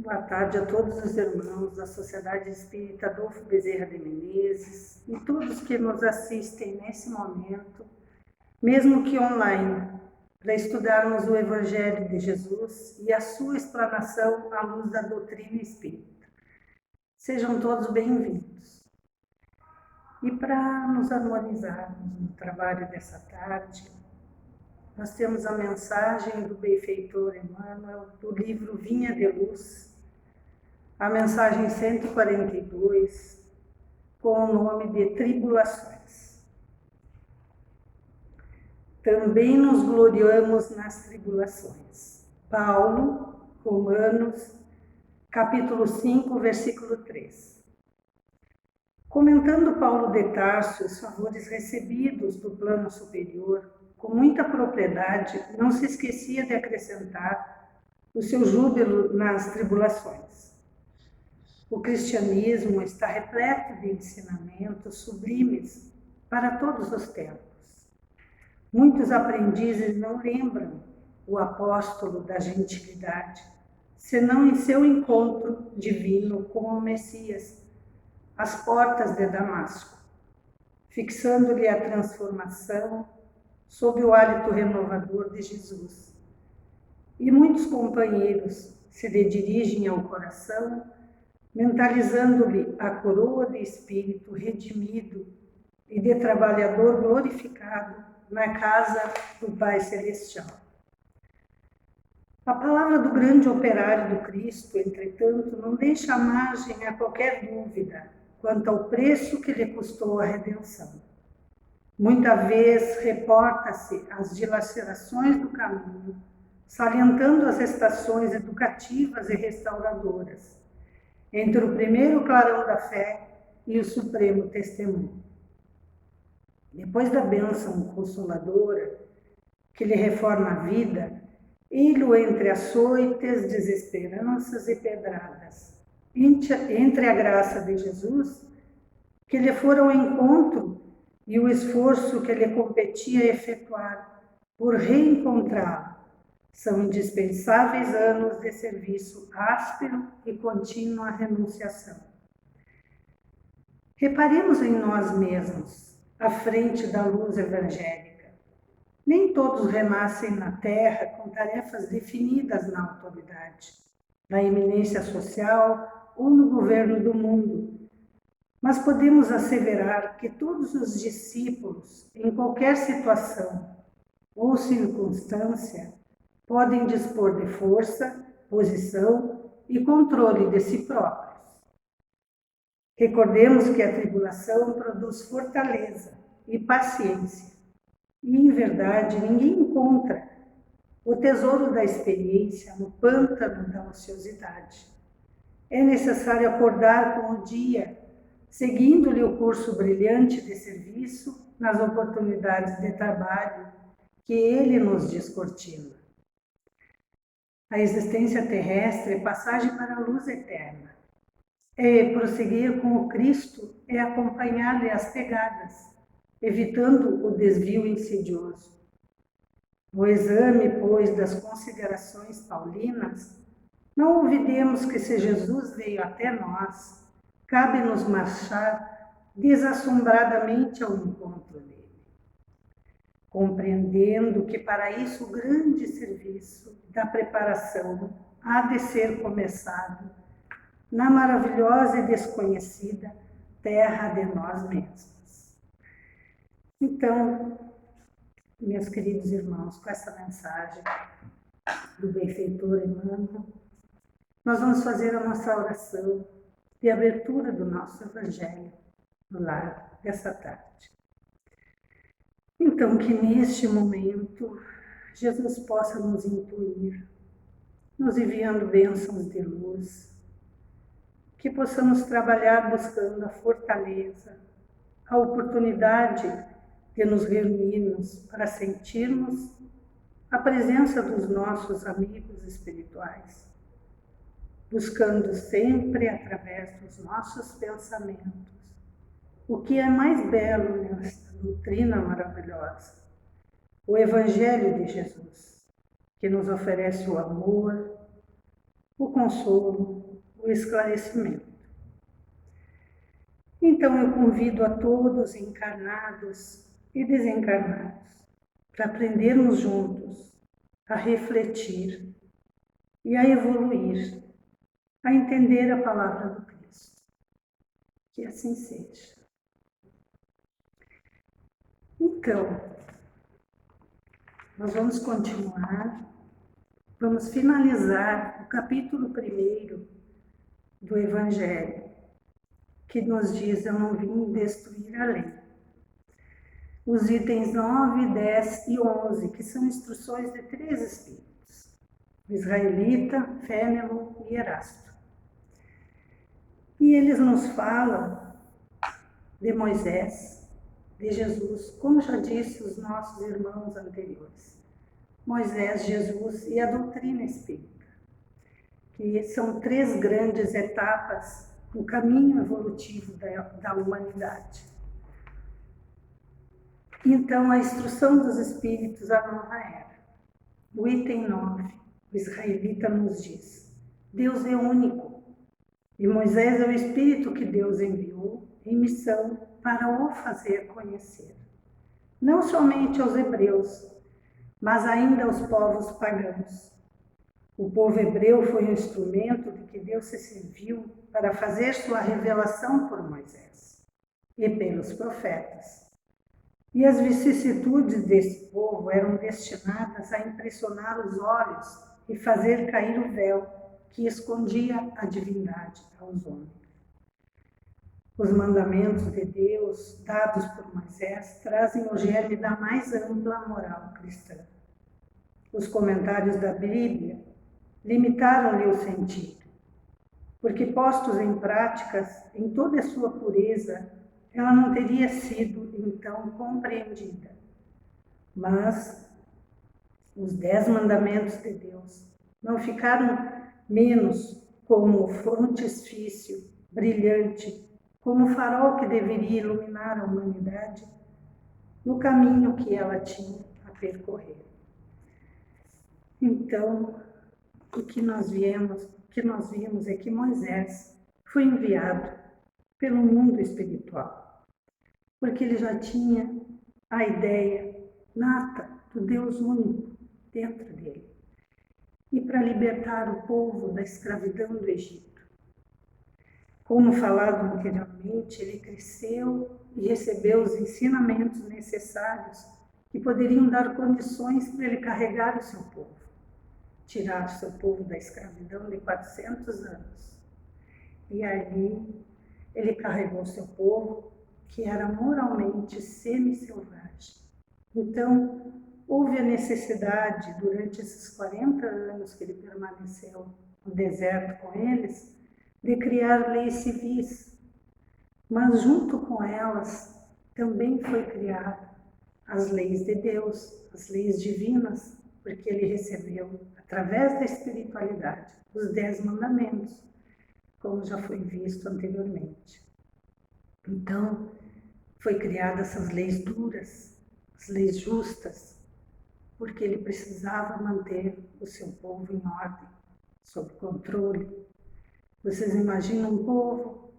Boa tarde a todos os irmãos da Sociedade Espírita Adolfo Bezerra de Menezes e todos que nos assistem nesse momento, mesmo que online, para estudarmos o Evangelho de Jesus e a sua explanação à luz da doutrina espírita. Sejam todos bem-vindos. E para nos harmonizarmos no trabalho dessa tarde, nós temos a mensagem do benfeitor Emmanuel, do livro Vinha de Luz, a mensagem 142, com o nome de Tribulações. Também nos gloriamos nas tribulações. Paulo, Romanos, capítulo 5, versículo 3. Comentando Paulo de Tarso os favores recebidos do plano superior, com muita propriedade, não se esquecia de acrescentar o seu júbilo nas tribulações. O cristianismo está repleto de ensinamentos sublimes para todos os tempos. Muitos aprendizes não lembram o apóstolo da gentilidade, senão em seu encontro divino com o Messias, às portas de Damasco, fixando-lhe a transformação sob o hálito renovador de Jesus. E muitos companheiros se lhe dirigem ao coração, mentalizando-lhe a coroa de espírito redimido e de trabalhador glorificado na casa do Pai Celestial. A palavra do grande operário do Cristo, entretanto, não deixa margem a qualquer dúvida quanto ao preço que lhe custou a redenção. Muita vez reporta-se as dilacerações do caminho, salientando as estações educativas e restauradoras, entre o primeiro clarão da fé e o supremo testemunho. Depois da bênção consoladora que lhe reforma a vida, ele-o entre açoites, desesperanças e pedradas, entre a graça de Jesus, que lhe fora ao encontro, e o esforço que lhe competia efetuar por reencontrá-lo, são indispensáveis anos de serviço áspero e contínua renunciação. Reparemos em nós mesmos, à frente da luz evangélica. Nem todos renascem na terra com tarefas definidas na autoridade, na eminência social ou no governo do mundo. Mas podemos asseverar que todos os discípulos, em qualquer situação ou circunstância, podem dispor de força, posição e controle de si próprios. Recordemos que a tribulação produz fortaleza e paciência, e em verdade ninguém encontra o tesouro da experiência no pântano da ociosidade. É necessário acordar com o dia, seguindo-lhe o curso brilhante de serviço nas oportunidades de trabalho que ele nos descortina. A existência terrestre é passagem para a luz eterna. É prosseguir com o Cristo, é acompanhar-lhe as pegadas, evitando o desvio insidioso. No exame, pois, das considerações paulinas, não olvidemos que se Jesus veio até nós, cabe-nos marchar desassombradamente ao encontro dele, compreendendo que para isso o grande serviço da preparação há de ser começado na maravilhosa e desconhecida terra de nós mesmos. Então, meus queridos irmãos, com essa mensagem do benfeitor Emmanuel, nós vamos fazer a nossa oração de abertura do nosso Evangelho no lar dessa tarde. Então, que neste momento Jesus possa nos intuir, nos enviando bênçãos de luz, que possamos trabalhar buscando a fortaleza, a oportunidade de nos reunirmos para sentirmos a presença dos nossos amigos espirituais, buscando sempre através dos nossos pensamentos o que é mais belo nesta doutrina maravilhosa, o Evangelho de Jesus, que nos oferece o amor, o consolo, o esclarecimento. Então eu convido a todos, encarnados e desencarnados, para aprendermos juntos a refletir e a evoluir, a entender a palavra do Cristo. Que assim seja. Então, nós vamos continuar, vamos finalizar o capítulo 1 do Evangelho, que nos diz: eu não vim destruir a lei. Os itens 9, 10 e 11, que são instruções de 3 espíritos: o israelita, Fénelon e Erasto. E eles nos falam de Moisés, de Jesus, como já disse os nossos irmãos anteriores. Moisés, Jesus e a doutrina espírita, que são 3 grandes etapas no caminho evolutivo da humanidade. Então, a instrução dos espíritos à nova era. O item 9, o israelita nos diz: Deus é único, e Moisés é o espírito que Deus enviou em missão para o fazer conhecer, não somente aos hebreus, mas ainda aos povos pagãos. O povo hebreu foi um instrumento de que Deus se serviu para fazer sua revelação por Moisés e pelos profetas. E as vicissitudes desse povo eram destinadas a impressionar os olhos e fazer cair o véu que escondia a divindade aos homens. Os mandamentos de Deus, dados por Moisés, trazem o germe da mais ampla moral cristã. Os comentários da Bíblia limitaram-lhe o sentido, porque postos em práticas, em toda a sua pureza, ela não teria sido então compreendida. Mas os 10 mandamentos de Deus não ficaram menos como frontispício brilhante, como o farol que deveria iluminar a humanidade no caminho que ela tinha a percorrer. Então, o que nós vimos é que Moisés foi enviado pelo mundo espiritual, porque ele já tinha a ideia nata do Deus único dentro dele, e para libertar o povo da escravidão do Egito. Como falado anteriormente, ele cresceu e recebeu os ensinamentos necessários que poderiam dar condições para ele carregar o seu povo, tirar o seu povo da escravidão de 400 anos. E aí ele carregou o seu povo, que era moralmente semi-selvagem. Então, houve a necessidade, durante esses 40 anos que ele permaneceu no deserto com eles, de criar leis civis. Mas junto com elas também foi criada as leis de Deus, as leis divinas, porque ele recebeu, através da espiritualidade, os 10 mandamentos, como já foi visto anteriormente. Então, foi criadas essas leis duras, as leis justas, porque ele precisava manter o seu povo em ordem, sob controle. Vocês imaginam um povo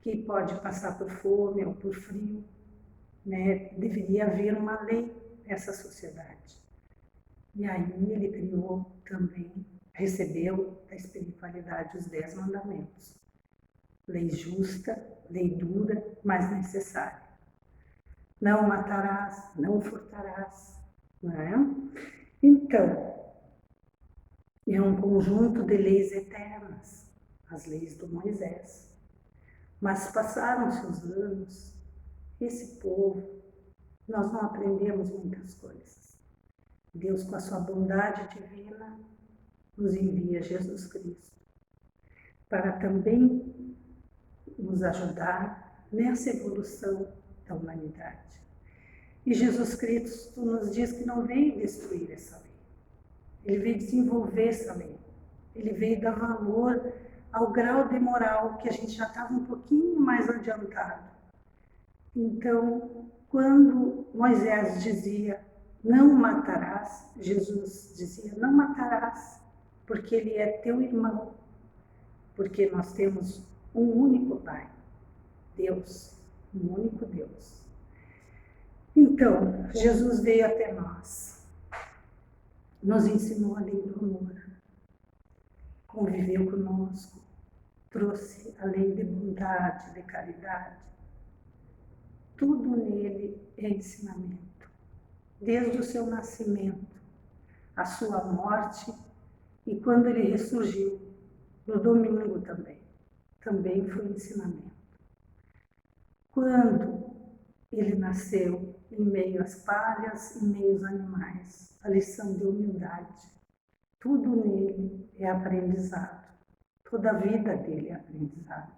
que pode passar por fome ou por frio, né? Deveria haver uma lei nessa sociedade. E aí ele criou também, recebeu da espiritualidade os 10 mandamentos. Lei justa, lei dura, mas necessária. Não matarás, não furtarás, não é? Então, é um conjunto de leis eternas, as leis do Moisés. Mas passaram-se os anos, esse povo, nós não aprendemos muitas coisas. Deus, com a sua bondade divina, nos envia Jesus Cristo para também nos ajudar nessa evolução da humanidade. E Jesus Cristo nos diz que não veio destruir essa lei. Ele veio desenvolver essa lei. Ele veio dar valor ao grau de moral que a gente já estava um pouquinho mais adiantado. Então, quando Moisés dizia, não matarás, Jesus dizia, não matarás. porque ele é teu irmão, porque nós temos um único Pai, Deus, um único Deus. Então, Jesus veio até nós, nos ensinou a lei do amor, conviveu conosco, trouxe a lei de bondade, de caridade. Tudo nele é ensinamento, desde o seu nascimento, a sua morte e quando ele ressurgiu, no domingo também foi ensinamento. Quando ele nasceu em meio às palhas, em meio aos animais, a lição de humildade. Tudo nele é aprendizado. Toda a vida dele é aprendizado.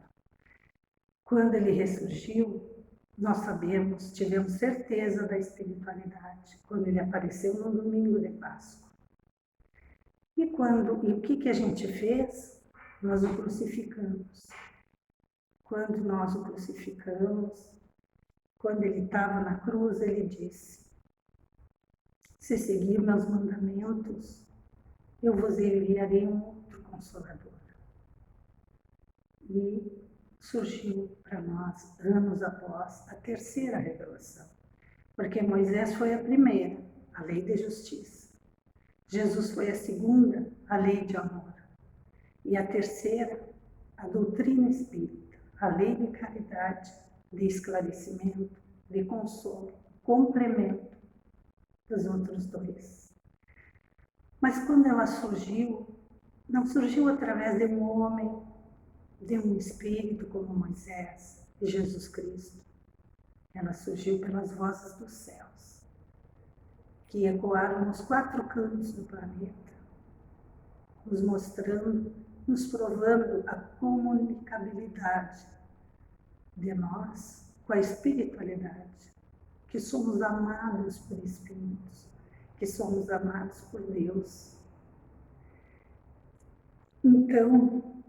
Quando ele ressurgiu, nós sabemos, tivemos certeza da espiritualidade, quando ele apareceu no domingo de Páscoa. E o que a gente fez? Nós o crucificamos. Quando nós o crucificamos, quando ele estava na cruz, ele disse: se seguir meus mandamentos, eu vos enviarei um outro Consolador. E surgiu para nós, anos após, a terceira revelação. Porque Moisés foi a primeira, a lei de justiça. Jesus foi a segunda, a lei de amor. E a terceira, a doutrina espírita, a lei de caridade, de esclarecimento, de consolo, complemento dos outros dois. Mas quando ela surgiu, não surgiu através de um homem, de um espírito como Moisés e Jesus Cristo. Ela surgiu pelas vozes dos céus, que ecoaram nos 4 cantos do planeta, nos mostrando, nos provando a comunicabilidade de nós com a espiritualidade, que somos amados por espíritos, que somos amados por Deus. Então,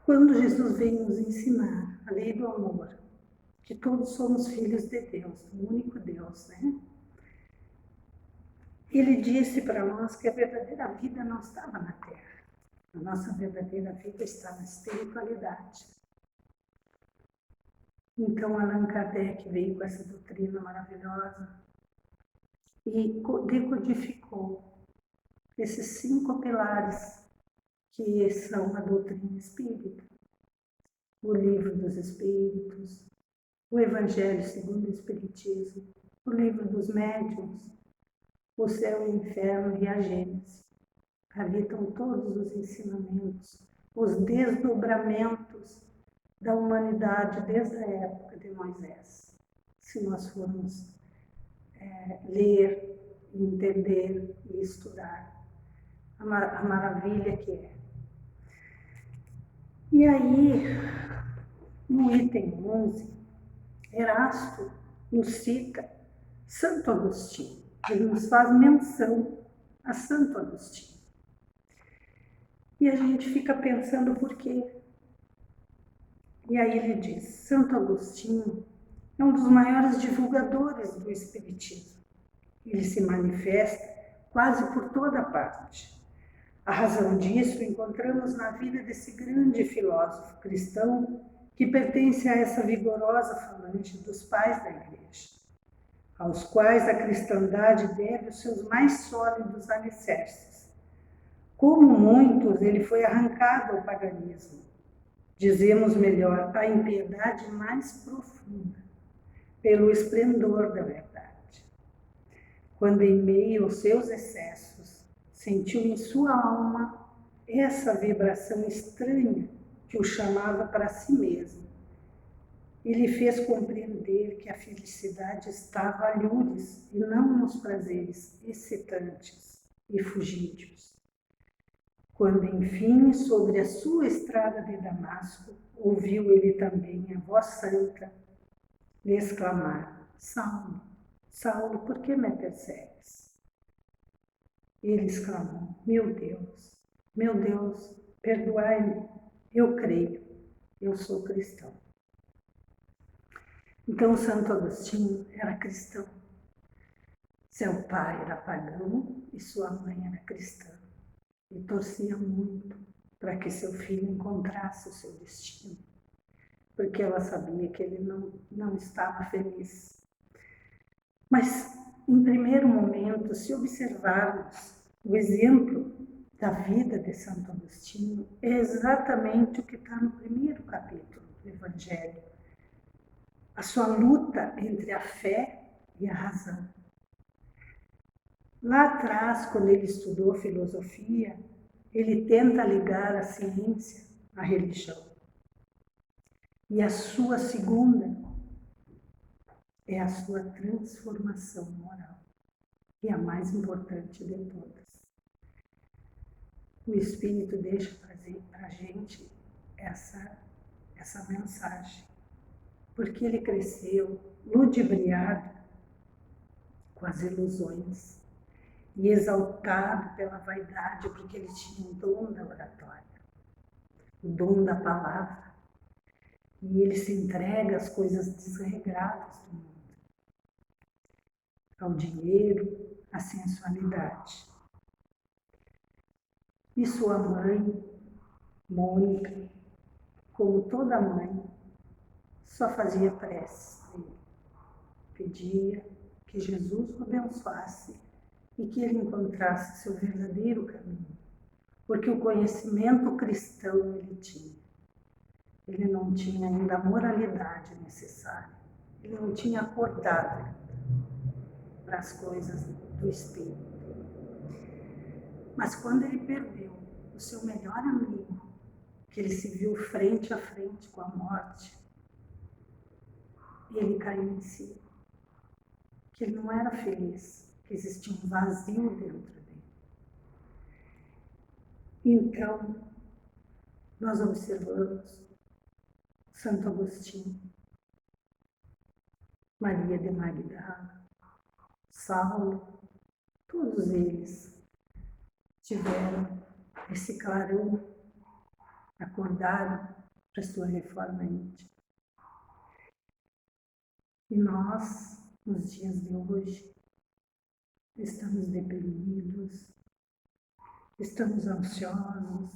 quando Jesus veio nos ensinar a lei do amor, que todos somos filhos de Deus, do único Deus, né? Ele disse para nós que a verdadeira vida não estava na Terra. A nossa verdadeira vida está na espiritualidade. Então, Allan Kardec veio com essa doutrina maravilhosa e decodificou esses 5 pilares que são a doutrina espírita. O Livro dos Espíritos, o Evangelho segundo o Espiritismo, o Livro dos Médiuns, o Céu e o Inferno e a Gênese. Ali estão todos os ensinamentos, os desdobramentos da humanidade desde a época de Moisés. Se nós formos ler, entender e estudar a maravilha que é. E aí, no item 11, Erasto nos cita Santo Agostinho. Ele nos faz menção a Santo Agostinho. E a gente fica pensando por quê. E aí ele diz: Santo Agostinho é um dos maiores divulgadores do Espiritismo. Ele se manifesta quase por toda parte. A razão disso encontramos na vida desse grande filósofo cristão que pertence a essa vigorosa falange dos pais da Igreja, aos quais a cristandade deve os seus mais sólidos alicerces. Como muitos, ele foi arrancado ao paganismo. Dizemos melhor, a impiedade mais profunda, pelo esplendor da verdade. Quando em meio aos seus excessos, sentiu em sua alma essa vibração estranha que o chamava para si mesmo e lhe fez compreender que a felicidade estava a lures e não nos prazeres excitantes e fugídios. Quando, enfim, sobre a sua estrada de Damasco, ouviu ele também a voz santa lhe exclamar: Saulo, Saulo, por que me persegues? Ele exclamou: meu Deus, perdoai-me, eu creio, eu sou cristão. Então, Santo Agostinho era cristão. Seu pai era pagão e sua mãe era cristã. E torcia muito para que seu filho encontrasse o seu destino, porque ela sabia que ele não estava feliz. Mas, em primeiro momento, se observarmos o exemplo da vida de Santo Agostinho, é exatamente o que está no primeiro capítulo do Evangelho. A sua luta entre a fé e a razão. Lá atrás, quando ele estudou filosofia, ele tenta ligar a ciência à religião. E a sua segunda é a sua transformação moral, que é a mais importante de todas. O Espírito deixa trazer para a gente essa mensagem, porque ele cresceu ludibriado com as ilusões e exaltado pela vaidade, porque ele tinha o dom da oratória, o dom da palavra, e ele se entrega às coisas desregradas do mundo, ao dinheiro, à sensualidade. E sua mãe, Mônica, como toda mãe, só fazia preces para ele. Pedia que Jesus o abençoasse e que ele encontrasse seu verdadeiro caminho, porque o conhecimento cristão ele tinha. Ele não tinha ainda a moralidade necessária, ele não tinha acordado para as coisas do Espírito. Mas quando ele perdeu o seu melhor amigo, que ele se viu frente a frente com a morte, ele caiu em si, que ele não era feliz, que existia um vazio dentro dele. Então, nós observamos Santo Agostinho, Maria de Magdala, Saulo, todos eles tiveram esse clarão, acordaram para a sua reforma íntima. E nós, nos dias de hoje, estamos deprimidos, estamos ansiosos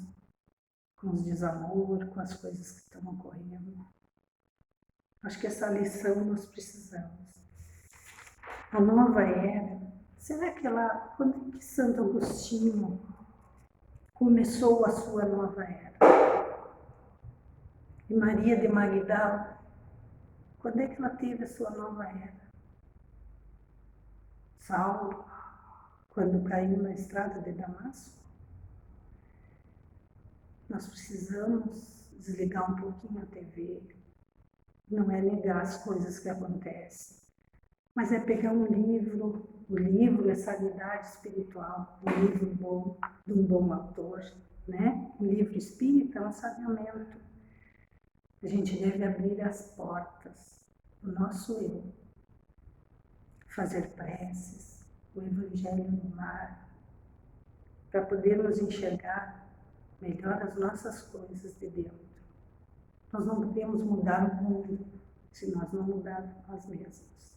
com os desamor, com as coisas que estão ocorrendo. Acho que essa lição nós precisamos. A nova era, será que quando que Santo Agostinho começou a sua nova era? E Maria de Magdala, quando é que ela teve a sua nova era? Saulo, quando caiu na estrada de Damasco? Nós precisamos desligar um pouquinho a TV. Não é negar as coisas que acontecem, mas é pegar um livro. O livro é sanidade espiritual, um livro bom, de um bom autor, né? Um livro espírita é um saneamento. A gente deve abrir as portas do nosso eu, fazer preces, o Evangelho no lar, para podermos enxergar melhor as nossas coisas de dentro. Nós não podemos mudar o mundo se nós não mudarmos nós mesmos.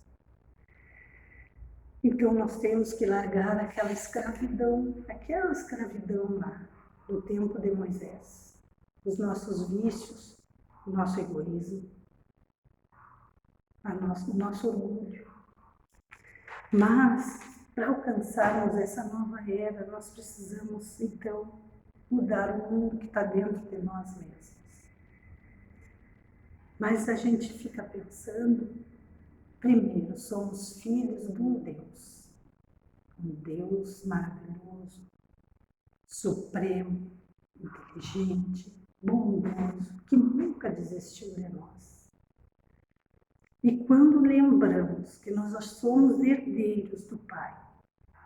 Então nós temos que largar aquela escravidão lá, do tempo de Moisés, os nossos vícios, o nosso egoísmo, o nosso orgulho. Mas, para alcançarmos essa nova era, nós precisamos, então, mudar o mundo que está dentro de nós mesmos. Mas a gente fica pensando, primeiro, somos filhos de um Deus maravilhoso, supremo, inteligente, bondoso, que nunca desistiu de nós. E quando lembramos que nós somos herdeiros do Pai,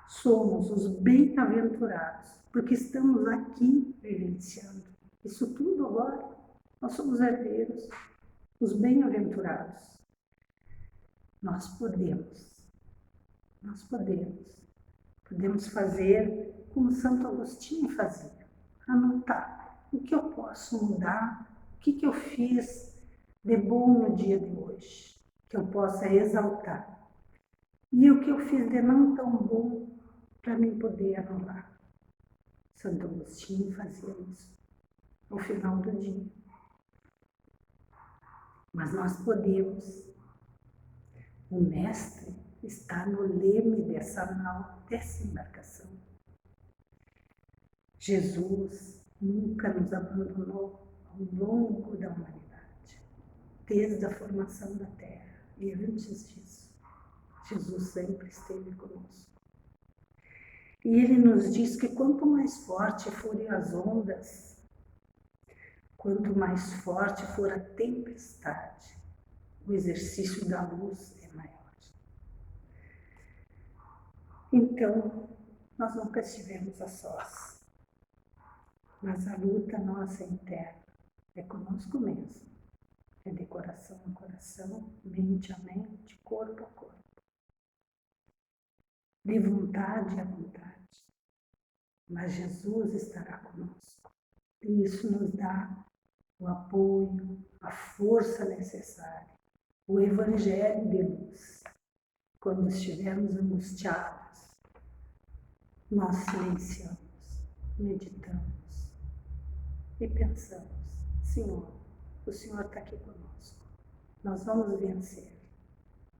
somos os bem-aventurados, porque estamos aqui vivenciando isso tudo agora, nós somos herdeiros, os bem-aventurados. Nós podemos fazer como Santo Agostinho fazia, anotar o que eu posso mudar, o que eu fiz de bom no dia de hoje, que eu possa exaltar, e o que eu fiz de não tão bom para mim poder anular. Santo Agostinho fazia isso ao final do dia. Mas nós podemos. O Mestre está no leme dessa nau, dessa embarcação. Jesus nunca nos abandonou ao longo da humanidade, desde a formação da Terra e antes disso. Jesus sempre esteve conosco. E Ele nos diz que quanto mais forte forem as ondas, quanto mais forte for a tempestade, o exercício da luz é maior. Então, nós nunca estivemos a sós, mas a luta nossa interna é conosco mesmo, é de coração a coração, mente a mente, corpo a corpo, de vontade a vontade. Mas Jesus estará conosco e isso nos dá o apoio, a força necessária, o Evangelho de luz. Quando estivermos angustiados, nós silenciamos, meditamos e pensamos: Senhor, o Senhor está aqui conosco. Nós vamos vencer.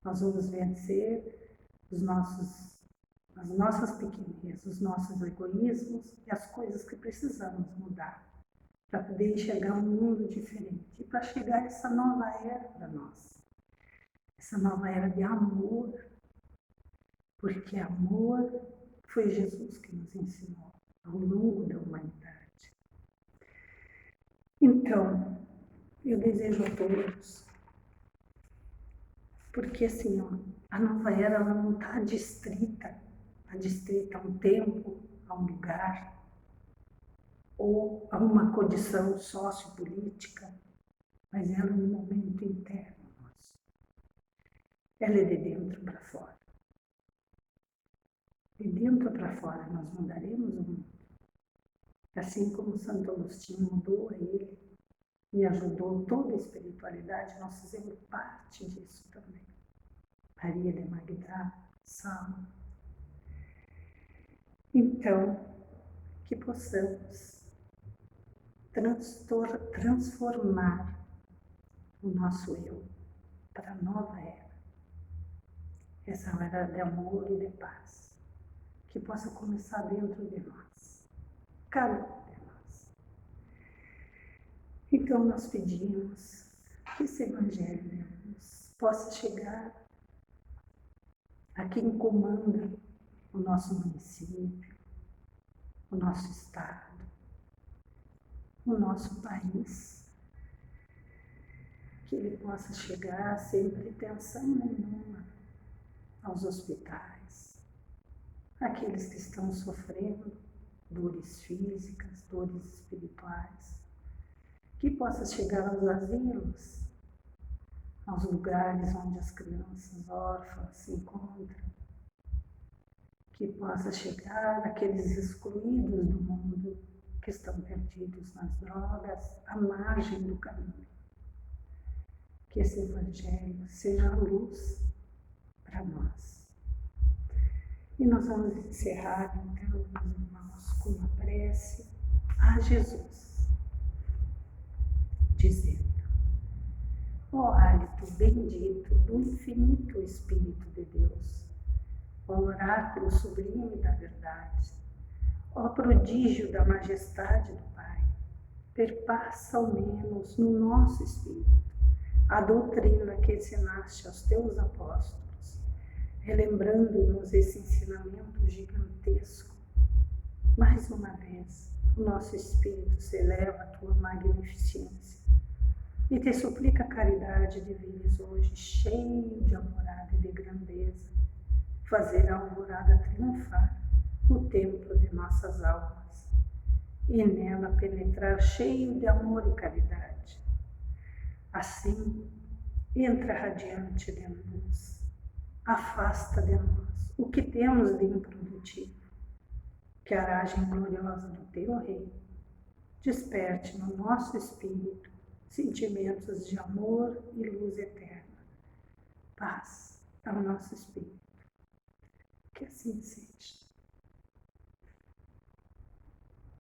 Nós vamos vencer as nossas pequenezas, os nossos egoísmos e as coisas que precisamos mudar para poder enxergar um mundo diferente e para chegar a essa nova era para nós. Essa nova era de amor, porque amor foi Jesus que nos ensinou ao longo da humanidade. Então, eu desejo a todos, porque assim, a nova era ela não está adstrita a um tempo, a um lugar, ou a uma condição sociopolítica, mas ela é um momento interno nosso. Ela é de dentro para fora. De dentro para fora nós mudaremos o mundo. Assim como Santo Agostinho mudou a ele e ajudou toda a espiritualidade, nós fazemos parte disso também. Maria de Magdá, Salmo. Então, que possamos transformar o nosso eu para a nova era. Essa era de amor e de paz, que possa começar dentro de nós, cada um de nós. Então nós pedimos que esse Evangelho de luz possa chegar a quem comanda o nosso município, o nosso estado, o nosso país, que ele possa chegar sem pretensão nenhuma aos hospitais, aqueles que estão sofrendo dores físicas, dores espirituais, que possa chegar aos asilos, aos lugares onde as crianças órfãs se encontram, que possa chegar àqueles excluídos do mundo que estão perdidos nas drogas, à margem do caminho. Que esse Evangelho seja a luz para nós. E nós vamos encerrar, então, meus irmãos, com uma prece a Jesus, dizendo: ó hálito bendito do infinito Espírito de Deus, ó oráculo sublime da verdade, ó prodígio da majestade do Pai, perpassa ao menos no nosso espírito a doutrina que ensinaste aos teus apóstolos, relembrando-nos esse ensinamento gigantesco. Mais uma vez, o nosso espírito se eleva à tua magnificência e te suplica a caridade de vires hoje, cheio de alvorada e de grandeza, fazer a alvorada triunfar no templo de nossas almas e nela penetrar cheio de amor e caridade. Assim, entra radiante de luz, afasta de nós o que temos de improdutivo, que a aragem gloriosa do teu reino desperte no nosso espírito sentimentos de amor e luz eterna, paz ao nosso espírito. Que assim seja.